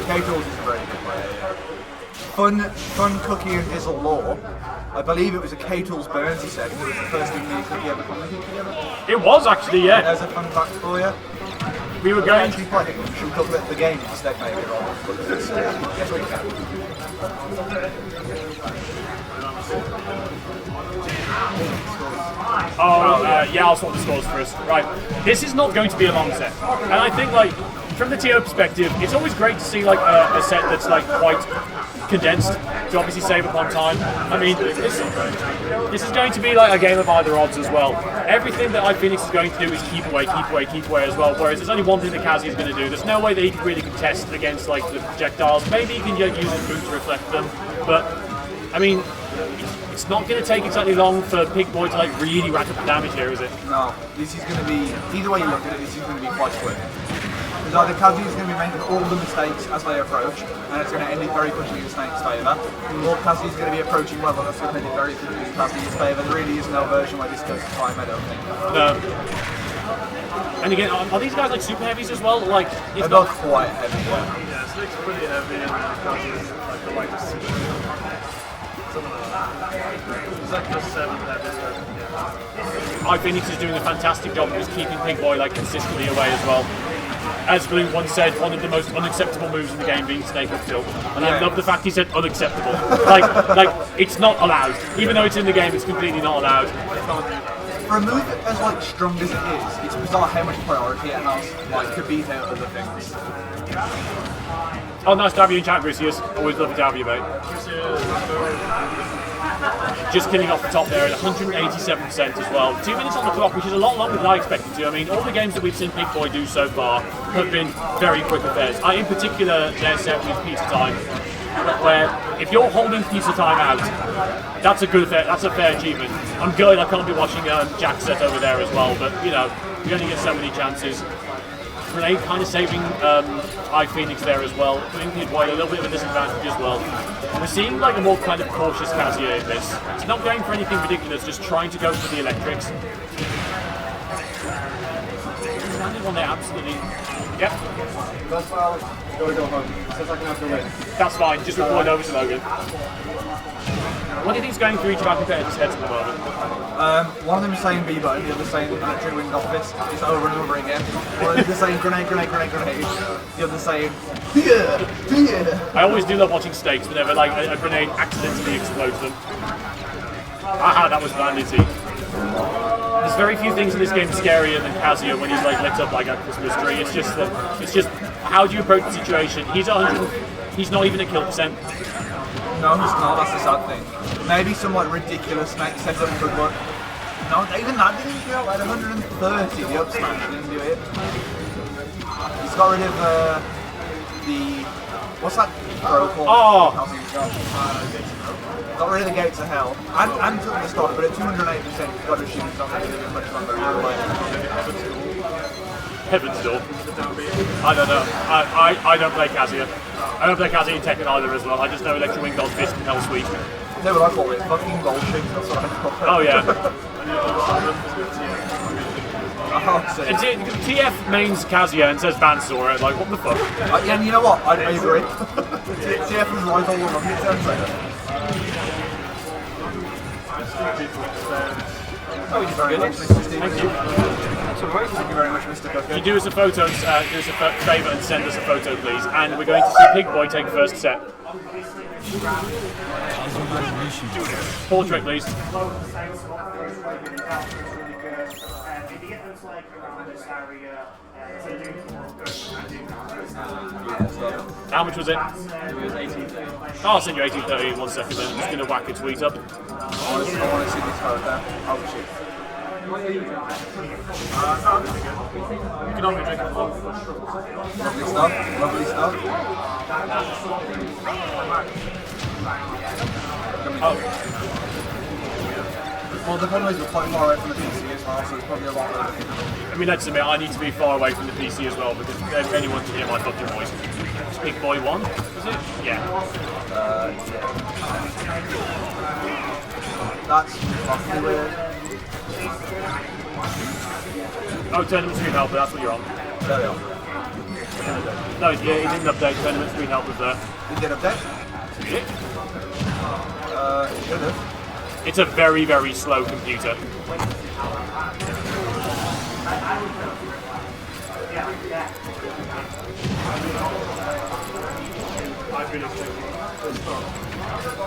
K-Tools is a very good player, yeah. Fun Cookie and Izzle Law. I believe it was a K-Tools Burns, he said. It was the first thing Cookie ever commented together. It was actually, yeah. There's a fun fact for you. We were going actually playing. Should we talk about the game instead, maybe? Yes, we can. Yeah, I'll swap the scores for us. Right, this is not going to be a long set, and I think like from the TO perspective, it's always great to see like a set that's like quite condensed to obviously save up on time. I mean, this is going to be like a game of either odds as well. Everything that iPhoenix is going to do is keep away as well, whereas there's only one thing that Kazuya is going to do. There's no way that he can really contest against like the projectiles. Maybe he can use his boot to reflect them, but I mean, it's not going to take exactly long for Pigboi to like really rack up the damage here, is it? No, this is going to be, either way you look at it, this is going to be quite quick. Because either Kazuya is going to be making all the mistakes as they approach, and it's going to end it very quickly in Snake's favour, or Kazuya is going to be approaching well, and that's going to end it very quickly in Kazuya's favour. There really is no version where this goes to time, I don't think. No. And again, are these guys like super heavies as well? Like, they're not quite heavy, yeah. Yeah, Snake's pretty heavy, and Kazuya's like the lightest super heavy. It's like just 7 heavies. iPhoenix is doing a fantastic job of just keeping Pigboi like consistently away as well. As Blue once said, one of the most unacceptable moves in the game being Snake up tilt. And I love the fact he said unacceptable. like it's not allowed. Even though it's in the game, it's completely not allowed. For a move as like strong as it is, it's bizarre how much priority it has, like to beat out other things. Oh, nice to have you in chat, Grucius. Always lovely to have you, mate. Just killing off the top there at 187% as well. 2 minutes on the clock, which is a lot longer than I expected to. I mean, all the games that we've seen Pigboi do so far have been very quick affairs. In particular, their set with Pizza Time, where if you're holding Pizza Time out, that's a fair achievement. I'm good, I can't be watching Jack's set over there as well, but you know, you only get so many chances. Grenade kind of saving iPhoenix there as well, putting Pigboi a little bit of a disadvantage as well. We're seeing like a more kind of cautious Kazuya in this. He's not going for anything ridiculous, just trying to go for the electrics. He's landed one there, absolutely. Yep. That's well, gotta go home. Says I can have to win. That's fine, just report over to Logan. What do you think is going through each of our competitors' heads at the moment? One of them is saying B button, the other saying electric wing office. It's over and over again. One of them is saying grenade. The other saying yeah. I always do love watching stakes whenever like a grenade accidentally explodes them. Aha, that was vanity. There's very few things in this game scarier than Kazuya when he's like lit up like a Christmas tree. It's just how do you approach the situation? He's 100. He's not even at kill percent. No, he's not. That's the sad thing. Maybe some like ridiculous Snake setup could work. No, even that didn't do it. At 130, the up smash didn't do it. He's got rid of the what's that throw called? Oh. Got rid of the gates of hell. And took the stock, but at 208%, you've got to assume it's not going to do much longer. Heaven's Door. I don't know. I don't play Kazuya. I don't play Kazuya in Tekken either as well. I just know Electro Wing God's Fist and Hell Sweep. No, what I call it, fucking bullshit. That's what I call it. Oh yeah. And TF mains Kazuya and says Vansora. Like, what the fuck? Yeah, and you know what? I agree. TF was right all along. It turns out. Thank you very much, Mr. Stevens. Thank you. Thank you very much, Mr. Cook. Can you do us a photo, do us a favour and send us a photo, please? And we're going to see Pigboi take first set. Portrait, please. How much was it? It was 1830. I'll send you 1830 in 1 second then. I'm just going to whack a tweet up. I want to see this photo. Oh shit. You can only drink it. Lovely stuff. Oh. Well, the problem is we're quite far away from the PC as well, so it's probably a lot better. I mean, let's admit, I need to be far away from the PC as well because anyone can hear my fucking voice. It's Pigboi1, is it? Yeah. That's fucking weird. Oh, turn them screen helper, that's what you're on. There we are. No, yeah, he didn't update tournaments. We helped with that. Did you get update? Yeah. It should have. It's a very, very slow computer.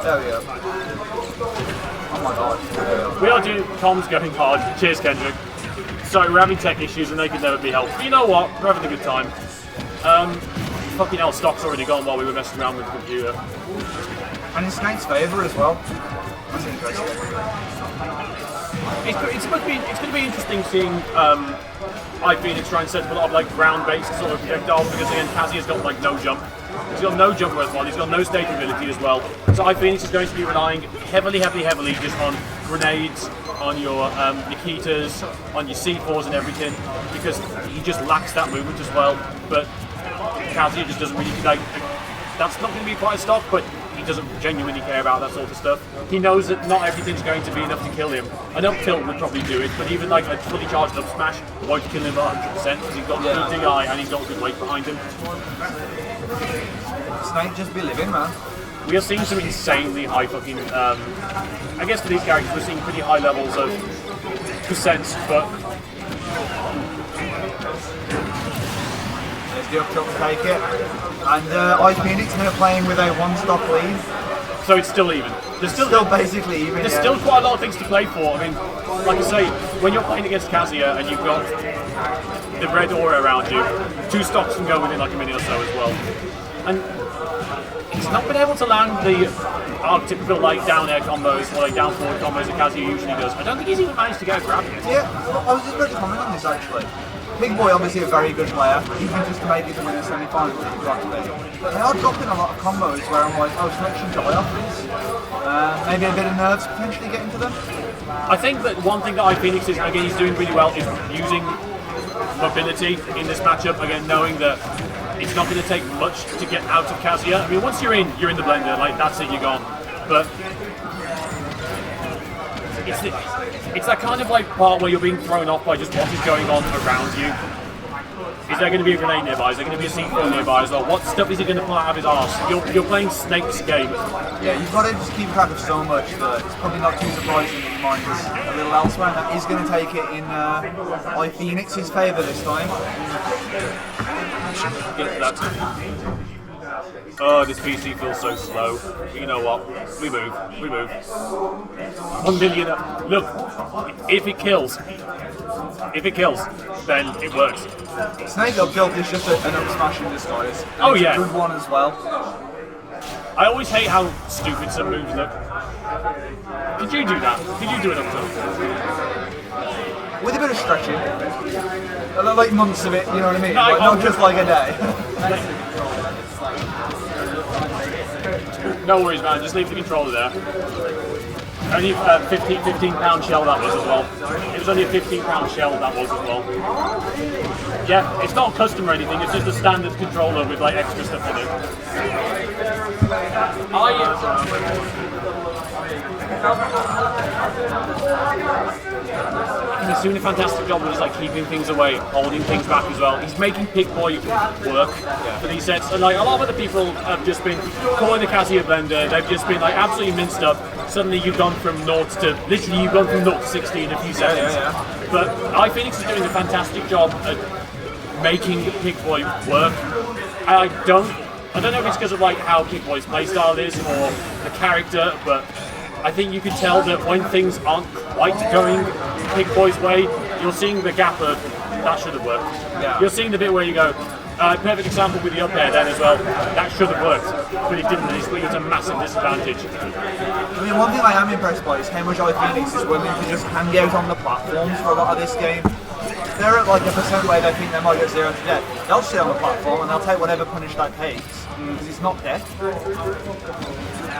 There we go. Oh my god. We are doing comms going hard. Cheers, Kendrick. Sorry, we're having tech issues and they could never be helped. But you know what? We're having a good time. Fucking hell, stock's already gone while we were messing around with the computer. And in Snake's favour as well. That's interesting. It's going to be interesting seeing iPhoenix try and set up a lot of like ground-based sort of projectiles because again, Kazuya's got like no jump. He's got no jump as well. He's got no stage ability as well. So iPhoenix is going to be relying heavily just on grenades, on your Nikitas, on your C4s and everything because he just lacks that movement as well. But Kazuya just doesn't really like. That's not going to be quite a stock, but he doesn't genuinely care about that sort of stuff. He knows that not everything's going to be enough to kill him. An up tilt would probably do it, but even like a fully charged up smash won't kill him 100% because he's got good DI and he's got a good weight behind him. Snake just be living, man. We are seeing some insanely high fucking, I guess for these characters we're seeing pretty high levels of percents, but... There's the up tilt to take it. And iPhoenix now playing with a one-stock lead. So it's still even. There's still basically even. There's still quite a lot of things to play for. I mean, like I say, when you're playing against Kazuya and you've got the red aura around you, 2 stocks can go within like a minute or so as well. And he's not been able to land the typical like down air combos or like down forward combos that Kazuya usually does. I don't think he's even managed to get a grab yet. Yeah, well, I was just about to comment on this actually. Pigboi obviously a very good player, even just to make it to win the semi-final that you've got to be. But they are dropping a lot of combos where I'm like, oh, selection die off this. Maybe a bit of nerves potentially getting to them. I think that one thing that iPhoenix is, again, he's doing really well is using mobility in this matchup, again, knowing that it's not going to take much to get out of Kazuya. I mean, once you're in the blender, like, that's it, you're gone. But it's that kind of like part where you're being thrown off by just what is going on around you. Is there going to be a grenade nearby? Is there going to be a C4 nearby as well? What stuff is he going to pull out of his arse? You're playing Snake's game. Yeah, you've got to just keep track of so much that it's probably not too surprising that your mind is a little elsewhere, and that is going to take it in iPhoenix's favour this time. Get that. Oh, this PC feels so slow. You know what? We move. 1 million. Look, if it kills, then it works. Snake up tilt is just an up smash in disguise. Oh it's yeah. a good one as well. I always hate how stupid some moves look. Did you do that? Did you do an up tilt? With a bit of stretching. Like months of it, you know what I mean? No, like, not just like a day. No worries, man. Just leave the controller there. Only a 15 pound shell that was as well. It was only a 15 pound shell that was as well. Yeah, it's not custom or anything. It's just a standard controller with like extra stuff in it. He's doing a fantastic job of just like keeping things away, holding things back as well. He's making Pigboi work for these sets, and like a lot of other people have just been calling the Kazuya blender. They've just been like absolutely minced up. Suddenly you've gone from 0 to literally you've gone from 0 to 60 in a few seconds. But iPhoenix is doing a fantastic job at making Pigboi work. I don't know if it's because of like how Pigboi's playstyle is or the character, but I think you can tell that when things aren't quite going Pigboi's way, you're seeing the gap of that should have worked. Yeah. You're seeing the bit where you go, perfect example with the up air then as well, that should have worked, but it didn't, it's a massive disadvantage. I mean, one thing I am impressed by is how much iPhoenix is willing to just hang out on the platforms for a lot of this game. They're at like a percent where they think they might get 0 to death. They'll sit on the platform and they'll take whatever punish that takes, because it's not death.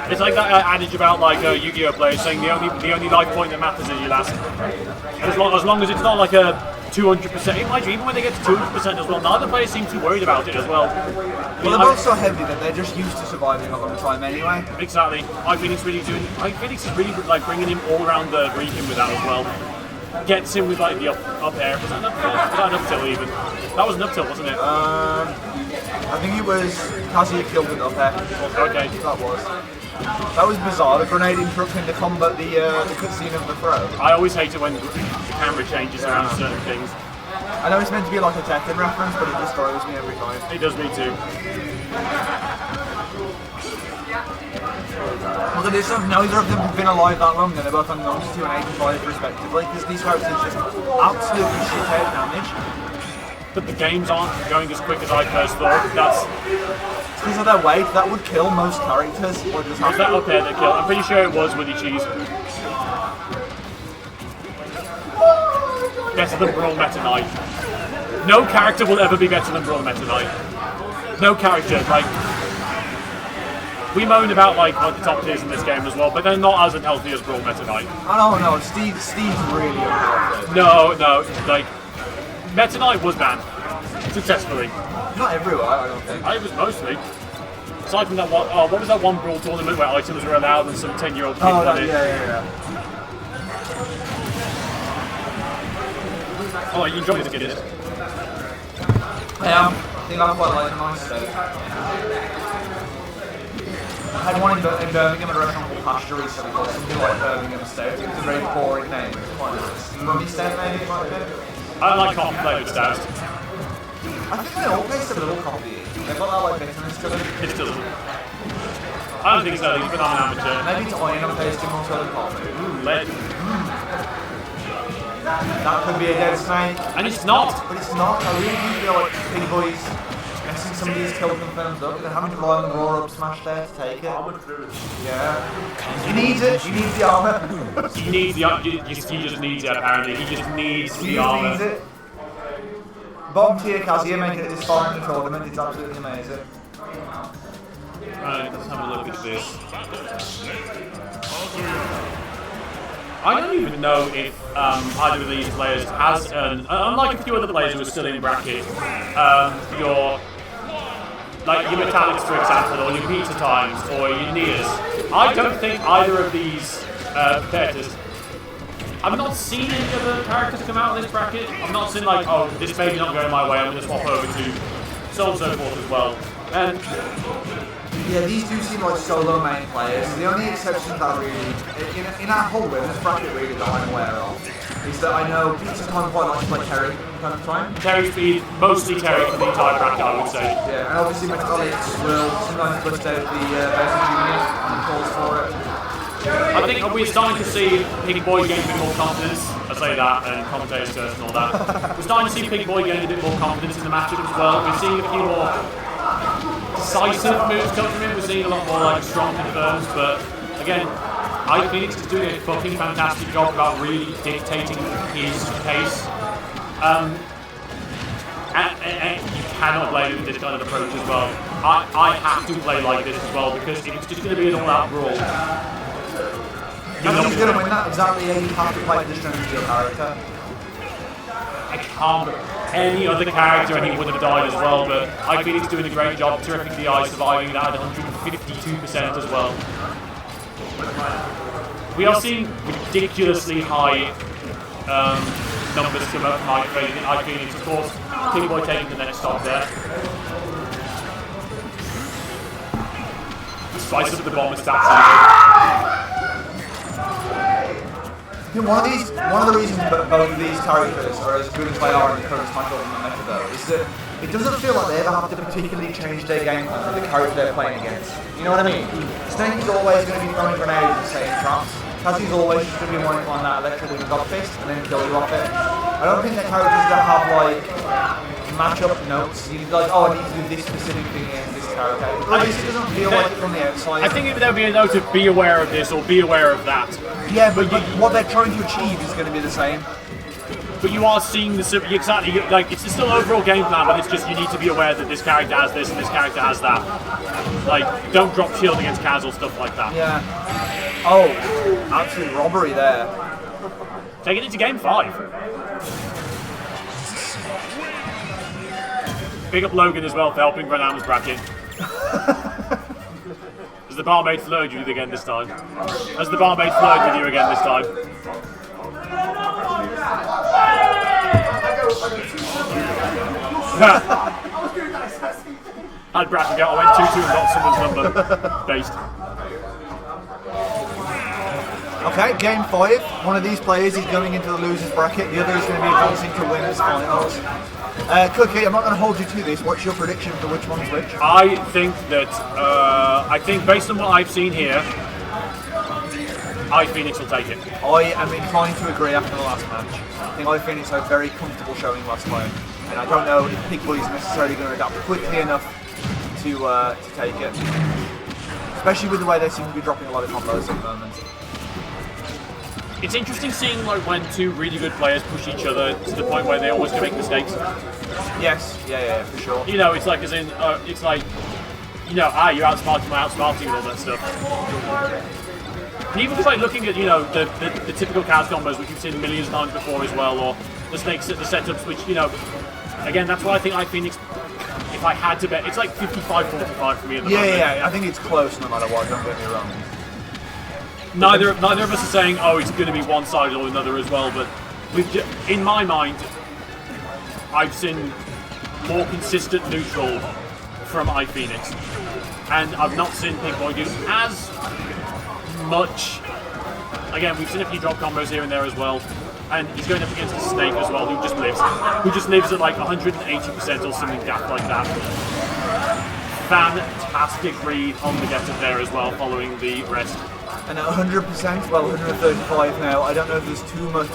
It's like that adage about like Yu-Gi-Oh players saying the only life point that matters is your last. As long as it's not like a 200%, even when they get to 200% as well, neither player seems too worried about it as well. Well, they're both so heavy that they're just used to surviving a long time anyway. Exactly. IPhoenix is really like bringing him all around the region with that as well. Gets him with like the up air. Was that an up tilt? Was that an up tilt even? That was an up tilt, wasn't it? I think it was Kazuya killed with up air. Okay. That was bizarre. The grenade interrupting the combat, the cutscene of the throw. I always hate it when the camera changes around certain things. I know it's meant to be like a Tekken reference, but it destroys me every time. It does me too. Look at this, neither of them have been alive that long, and they're both on 92 and 85 respectively, because these characters just absolutely shit out damage. But the games aren't going as quick as I first thought. That's because of their weight, that would kill most characters. Was that up there that killed? I'm pretty sure it was Woody Cheese. Better than Brawl Meta Knight. No character will ever be better than Brawl Meta Knight. No character, like... We moan about like the top tiers in this game as well, but they're not as unhealthy as Brawl Meta Knight. Oh no, Steve's really unhealthy. No, like... Meta Knight was banned. Successfully. Not everywhere, I don't think. I was mostly. Aside from that one, what was that one Brawl tournament where items were allowed and some 10-year-old kid won it? Yeah. Oh, you enjoyed this, kid? I am. I think I'm quite like a nice steak. I had one in Birmingham at a restaurant called Pasture recently called something like Birmingham Steak. It was a very boring name. Mummy Steak maybe it might have been. I like coffee flavoured stouts. I think they all taste a little coffee. They've got that like bitterness to them. It doesn't. I don't think so, but I'm an amateur. Maybe it's iron I'm tasting more so than coffee. Ooh, lead. That could be a dead snake. And it's not. But it's not. I really do feel like Pigboi666 messing some of these kill confirms up. They're having to rely on the raw up smash there to take it. Yeah. He needs it. He needs the armor. He needs the armor. He just needs it apparently. He just needs the armor. Needs it. Bottom tier Kazuya making it this far in the tournament. It's absolutely amazing. Right, let's have a look at this. I don't even know if either of these players has unlike a few other players who are still in bracket, your Metallics, for example, or your Pizza Times, or your Nias. I don't think either of these competitors. I've not seen any other characters come out of this bracket. I've not seen like, oh, this maybe not going my way, I'm going to swap over to so on and so forth as well. And yeah, these do seem like solo main players. The only exception that really, in our whole women's bracket really that I'm aware of, is that I know Pizza Time quite like to play Terry from time to time. Terry speed, mostly Terry for the entire bracket, I would say. Yeah, and obviously Metallics will sometimes bust out the Basic Junior and calls for it. I think we're starting to see Pigboi gain a bit more confidence. I say that, and commentators curse and all that. We're starting to see Pigboi gain a bit more confidence in the matchup as well. We're seeing a few more decisive moves come from him. We're seeing a lot more like strong confirms, but again, iPhoenix is doing a fucking fantastic job about really dictating his pace. And you cannot play with this kind of approach as well. I have to play like this as well because if it's just going to be an all-out brawl. He's going to win that exactly. You have to play the strength of your character. I can't. Any other character and he would have died as well, but iPhoenix is doing a great job. Terrific DI, surviving that at 152% as well. We are seeing ridiculously high numbers come up from iPhoenix. Of course, Pigboi taking the next stop there. Spice up the bomber stats. One of the reasons that both of these characters are as good as they are in the current Smash Ultimate meta though, is that it doesn't feel like they ever have to particularly change their game plan for the character they're playing against. You know what I mean? Snake is always going to be throwing grenades and saying traps. Kazuya's always just going to be wanting on that electric with a dog fist and then kill you off it. I don't think that character's going to have like matchup notes. You'd be like, oh, I need to do this specific thing against this character. At least it doesn't feel like it from the outside. I think there would be a note of be aware of this or be aware of that. Yeah, but what they're trying to achieve is going to be the same. But you are seeing the exactly like it's still overall game plan, but it's just you need to be aware that this character has this and this character has that. Like, don't drop shield against Kaz or stuff like that. Yeah. Oh, absolute robbery there. Take it into game 5. Big up Logan as well for helping run Am's bracket. Has the barmaid flirted you again this time? Has the barmaid flirted with you again this time? Had Bracken go, I went 2-2 and got someone's number. Based. Okay, game 5. One of these players is going into the losers bracket, the other is going to be advancing to winners finals. Cookie, I'm not going to hold you to this. What's your prediction for which one's which? I think based on what I've seen here, iPhoenix will take it. I am inclined to agree after the last match. I think iPhoenix had a very comfortable showing last time, and I don't know if Pigboi is necessarily going to adapt quickly enough to take it. Especially with the way they seem to be dropping a lot of combos at the moment. It's interesting seeing like when two really good players push each other to the point where they always can make mistakes. Yes, yeah, for sure. You know, it's like you're outsmarting my outsmarting and all that stuff. And even just like looking at, you know, the typical Kaz combos which you've seen millions of times before as well, or the setups which, you know, again, that's why I think iPhoenix, if I had to bet, it's like 55-45 for me at the moment. Yeah, I think it's close no matter what, don't get me wrong. Neither of us are saying, oh, it's going to be one side or another as well, but in my mind, I've seen more consistent neutral from iPhoenix, and I've not seen Pigboi do as much. Again, we've seen a few drop combos here and there as well, and he's going up against a Snake as well, who just lives at like 180% or something daft like that. Fantastic read on the get-up there as well, following the rest. And at 100%, well, 135 now, I don't know if there's too much.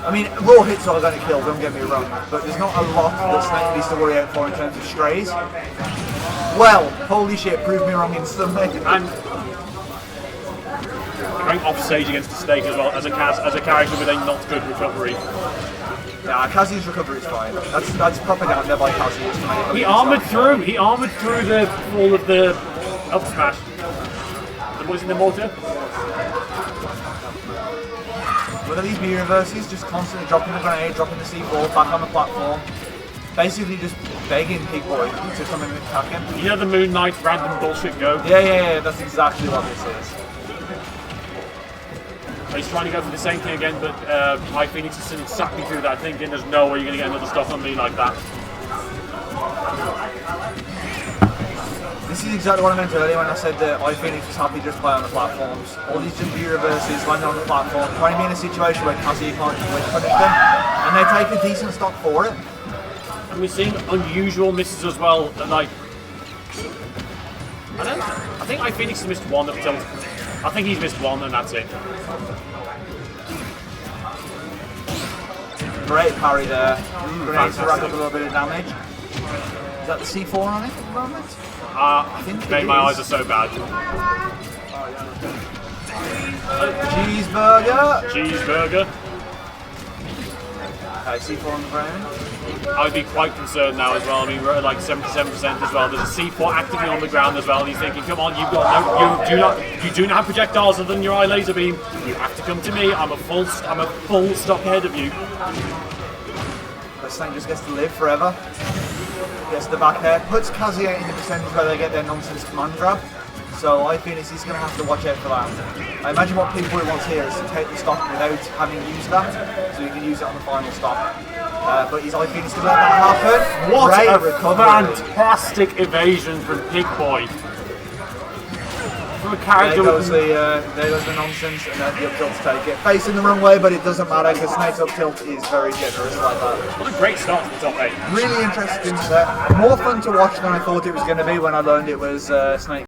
I mean, raw hits are going to kill, don't get me wrong, but there's not a lot that Snake needs to worry out for in terms of strays. Well, holy shit, proved me wrong instantly. And going off stage against a Snake as well, as a character with a not good recovery. Yeah, Kazuya's recovery is fine. That's propaganda by Kazuya. He armoured through all of the up smash. Was in the mortar. One of these B reverses, just constantly dropping the grenade, dropping the C4 back on the platform. Basically just begging Pigboi to come in and attack him. You know the Moon Knight random bullshit go? Yeah, that's exactly what this is. He's trying to go for the same thing again, but iPhoenix is sitting exactly through that, thinking there's no way you're going to get another stop on me like that. This is exactly what I meant earlier when I said that iPhoenix was happy to just play on the platforms. All these jump reverses, landing on the platform, trying to be in a situation where Kazuya can't just punish them, and they take a decent stock for it. And we're seeing unusual misses as well, and like, I think iPhoenix has missed one up till, I think he's missed one and that's it. Great parry there. Grenades to rack up a little bit of damage. Is that the C4 on it at the moment? I think my eyes are so bad. Cheeseburger. Okay, C4 on the ground. I'd be quite concerned now as well. I mean, we're at like 77% as well. There's a C4 actively on the ground as well. And he's thinking, come on, you do not have projectiles other than your eye laser beam. You have to come to me. I'm a full stock ahead of you. But Snake just gets to live forever. Gets the back air, puts Kazuya in the percentage where they get their nonsense command grab. So iPhoenix is going to have to watch out for that. I imagine what Pigboi wants here is to take the stock without having used that, so he can use it on the final stop. But is iPhoenix going to let that happen? What Great a recovery. fantastic evasion from Pigboi. From a character there goes the nonsense, and then the up tilt to take it. Facing the wrong way, but it doesn't matter because Snake's up tilt is very generous like that. What a great start to the top 8. Really interesting set. More fun to watch than I thought it was going to be when I learned it was Snake.